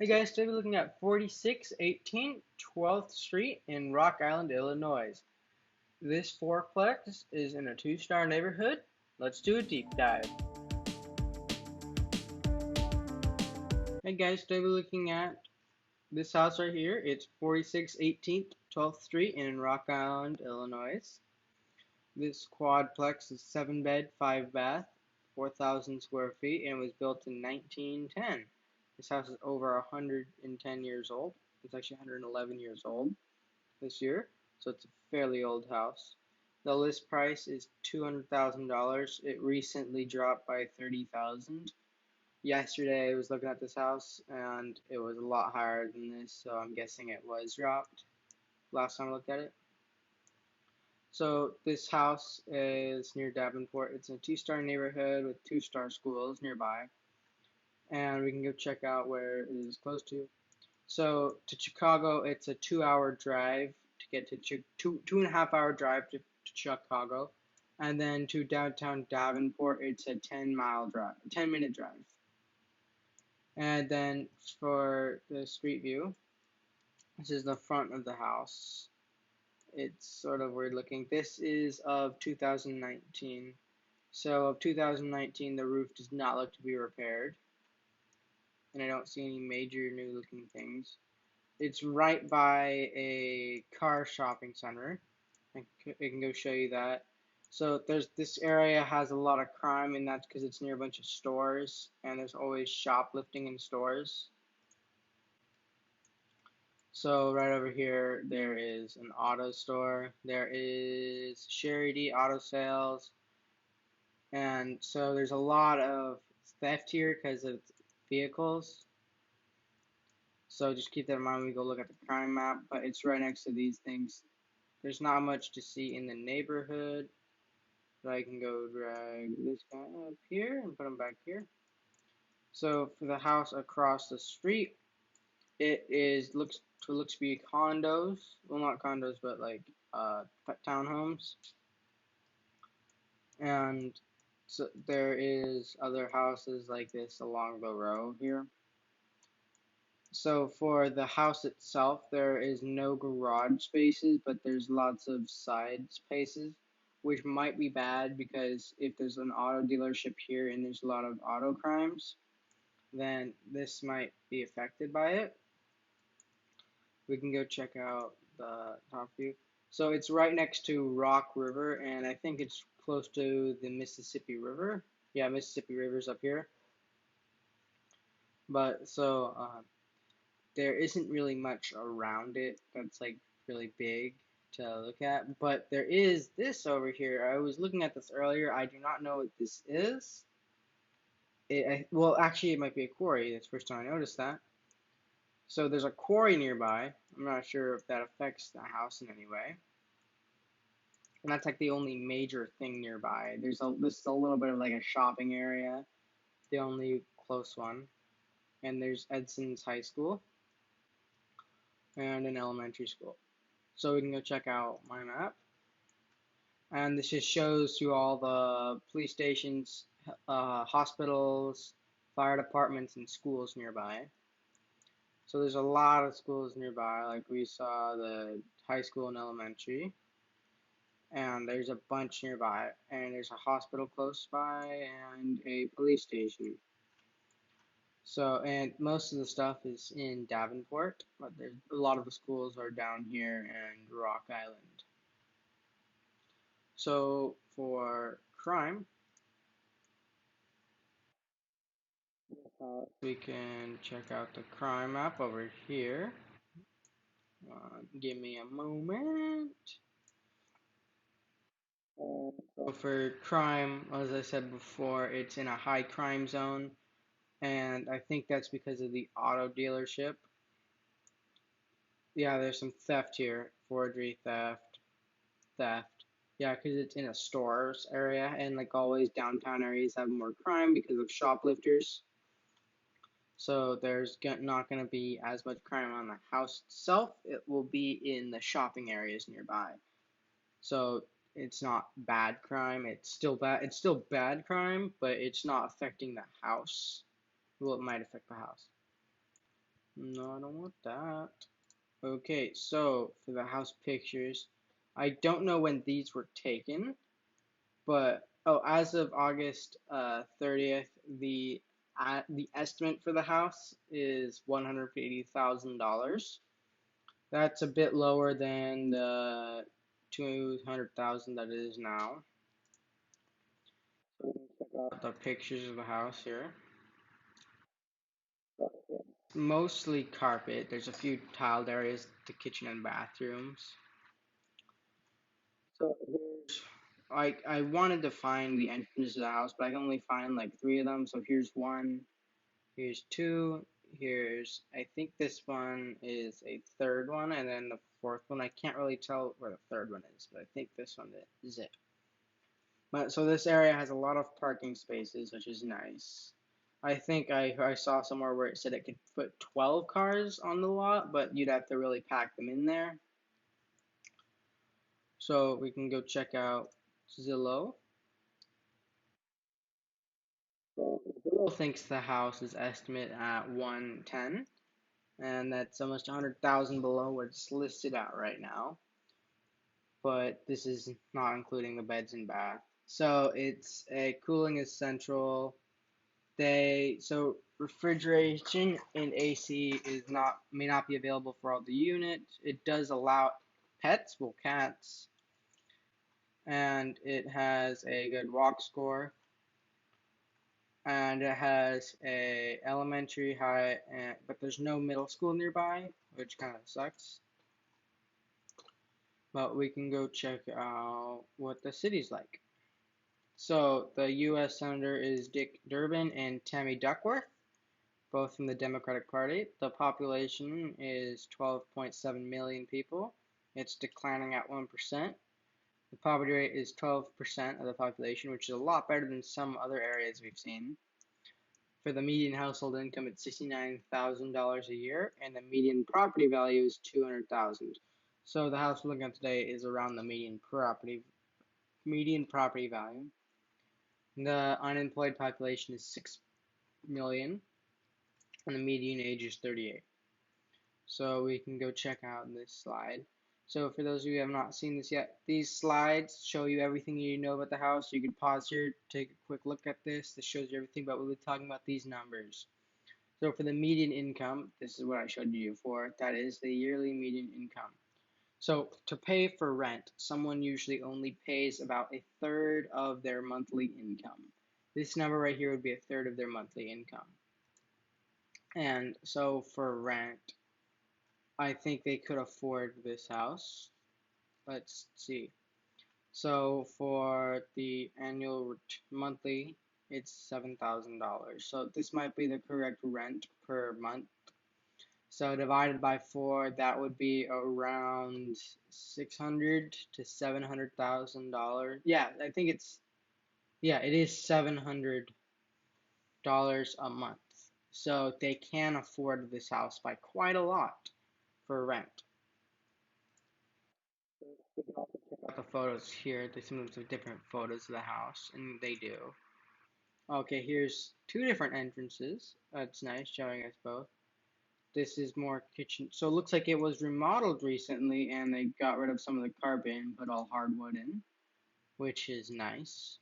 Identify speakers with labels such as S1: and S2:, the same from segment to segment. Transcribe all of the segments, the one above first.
S1: Hey guys, today we're looking at 4618 12th Street in Rock Island, Illinois. This fourplex is in a two-star neighborhood. Let's do a deep dive. Hey guys, today we're looking at this house right here. It's 4618 12th Street in Rock Island, Illinois. This quadplex is 7 bed, 5 bath, 4,000 square feet, and it was built in 1910. This house is over 110 years old. It's actually 111 years old this year, so it's a fairly old house. The list price is $200,000. It recently dropped by 30,000. Yesterday I was looking at this house and it was a lot higher than this, so I'm guessing it was dropped last time I looked at it. So this house is near Davenport. It's in a two-star neighborhood with two-star schools nearby, and we can go check out where it is close to. So to Chicago, it's a 2 hour drive to get to two and a half hour drive to Chicago, and then to downtown Davenport, it's a 10-mile drive, 10-minute drive. And then for the street view, this is the front of the house. It's sort of weird looking. This is of 2019. So of 2019, the roof does not look to be repaired, and I don't see any major new looking things. It's right by a car shopping center. I can go show you that. So this area has a lot of crime, and that's because it's near a bunch of stores, and there's always shoplifting in stores. So right over here, there is an auto store. There is Charity Auto Sales, and so there's a lot of theft here because of vehicles. So just keep that in mind when we go look at the crime map. But it's right next to these things. There's not much to see in the neighborhood, but I can go drag this guy up here and put him back here. So for the house across the street, it looks to be condos. Well, not condos, but like townhomes. And so there is other houses like this along the row here. So for the house itself, there is no garage spaces, but there's lots of side spaces, which might be bad because if there's an auto dealership here and there's a lot of auto crimes, then this might be affected by it. We can go check out the top view. So it's right next to Rock River, and I think it's close to the Mississippi River. Yeah, Mississippi River's up here. But so there isn't really much around it that's like really big to look at, but there is this over here. I was looking at this earlier. I do not know what this is. Well, actually, it might be a quarry. That's the first time I noticed that. So there's a quarry nearby. I'm not sure if that affects the house in any way. And that's like the only major thing nearby. This is a little bit of like a shopping area, the only close one. And there's Edson's High School and an elementary school. So we can go check out my map. And this just shows you all the police stations, hospitals, fire departments, and schools nearby. So there's a lot of schools nearby, like we saw the high school and elementary. And there's a bunch nearby. And there's a hospital close by and a police station. So, and most of the stuff is in Davenport, but there's a lot of the schools are down here in Rock Island. So for crime, we can check out the crime map over here. Give me a moment. So for crime, as I said before, it's in a high crime zone, and I think that's because of the auto dealership. Yeah, there's some theft here, forgery, theft. Yeah, because it's in a stores area, and like always, downtown areas have more crime because of shoplifters. So there's not going to be as much crime on the house itself. It will be in the shopping areas nearby. So it's not bad crime. It's still bad. It's still bad crime, but it's not affecting the house. Well, it might affect the house. No, I don't want that. Okay, so for the house pictures, I don't know when these were taken, but oh, as of August 30th, the estimate for the house is $180,000. That's a bit lower than the 200,000 that it is now. So check out the pictures of the house here. Mostly carpet. There's a few tiled areas, the kitchen and bathrooms. So here's I wanted to find the entrance to the house, but I can only find like three of them. So here's one, here's two, here's I think this one is a third one, and then the fourth one. I can't really tell where the third one is, but I think this one is it. But so this area has a lot of parking spaces, which is nice. I think I saw somewhere where it said it could put 12 cars on the lot, but you'd have to really pack them in there. So we can go check out Zillow. Zillow thinks the house is estimate at 110, and that's almost 100,000 below what's listed at right now. But this is not including the beds and bath. So it's a cooling is central. So refrigeration and AC is not may not be available for all the units. It does allow pets, well cats, and it has a good walk score, and it has a elementary, high, but there's no middle school nearby, which kind of sucks. But we can go check out what the city's like. So the U.S. Senator is Dick Durbin and Tammy Duckworth, both from the Democratic Party. The population is 12.7 million people. It's declining at 1%. The poverty rate is 12% of the population, which is a lot better than some other areas we've seen. For the median household income, it's $69,000 a year, and the median property value is $200,000. So the house we're looking at today is around the median property value. The unemployed population is 6 million, and the median age is 38. So we can go check out this slide. So for those of you who have not seen this yet, these slides show you everything you need to know about the house. You can pause here, take a quick look at this. This shows you everything about what we're talking about these numbers. So for the median income, this is what I showed you for. That is the yearly median income. So to pay for rent, someone usually only pays about a third of their monthly income. This number right here would be a third of their monthly income. And so for rent, I think they could afford this house. Let's see. So for the annual monthly, it's $7,000. So this might be the correct rent per month. So divided by 4, that would be around 600 to $700,000. Yeah, I think it is $700 a month. So they can afford this house by quite a lot for rent. We can also check out the photos here. There's some different photos of the house, and they do. Okay, here's two different entrances. That's nice, showing us both. This is more kitchen. So it looks like it was remodeled recently, and they got rid of some of the carpet and put all hardwood in, which is nice.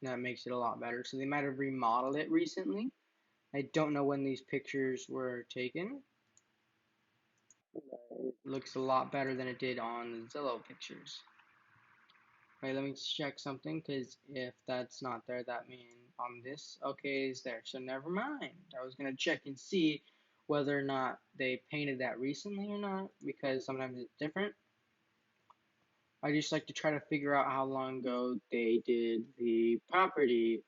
S1: That makes it a lot better. So they might have remodeled it recently. I don't know when these pictures were taken. It looks a lot better than it did on the Zillow pictures. Wait, let me check something, because if that's not there, that means on this, okay, is there. So never mind. I was going to check and see whether or not they painted that recently or not, because sometimes it's different. I just like to try to figure out how long ago they did the property.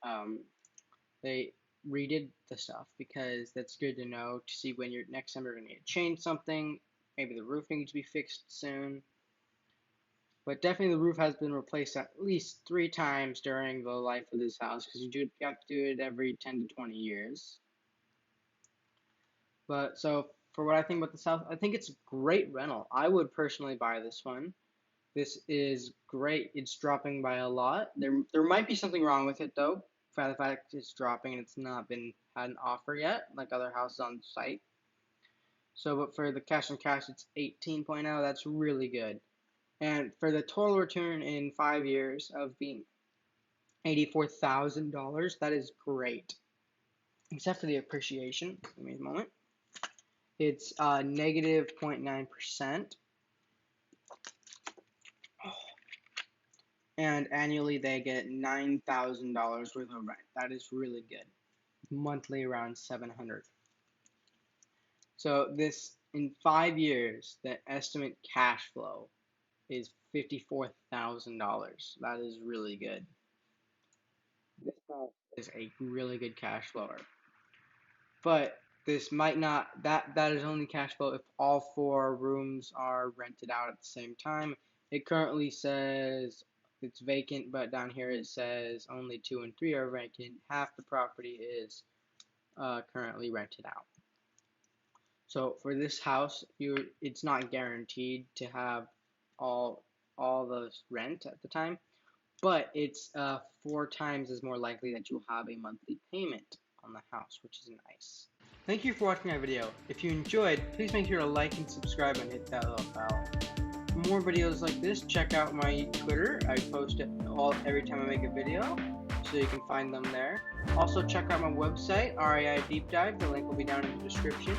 S1: They redid the stuff, because that's good to know to see when you're next time you're going to need to change something. Maybe the roof needs to be fixed soon. But definitely the roof has been replaced at least 3 times during the life of this house, because you have to do it every 10 to 20 years. But so for what I think about this house, I think it's a great rental. I would personally buy this one. This is great. It's dropping by a lot. There might be something wrong with it though. For the fact it's dropping and it's not been had an offer yet, like other houses on the site. So, but for the cash on cash, it's 18.0. That's really good. And for the total return in 5 years of being $84,000, that is great. Except for the appreciation. Give me a moment. It's negative 0.9%. And annually they get $9,000 worth of rent. That is really good. Monthly around $700. So this in 5 years, the estimate cash flow is $54,000. That is really good. This is a really good cash flower. But this might not, that is only cash flow if all 4 rooms are rented out at the same time. It currently says it's vacant, but down here it says only 2 and 3 are vacant. Half the property is currently rented out. So for this house, it's not guaranteed to have all the rent at the time, but it's 4 times as more likely that you'll have a monthly payment on the house, which is nice. Thank you for watching my video. If you enjoyed, please make sure to like and subscribe and hit that little bell. For more videos like this, check out my Twitter. I post it every time I make a video, so you can find them there. Also check out my website, REI Deep Dive. The link will be down in the description.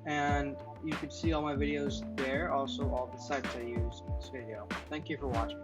S1: And you can see all my videos there, also all the sites I use in this video. Thank you for watching.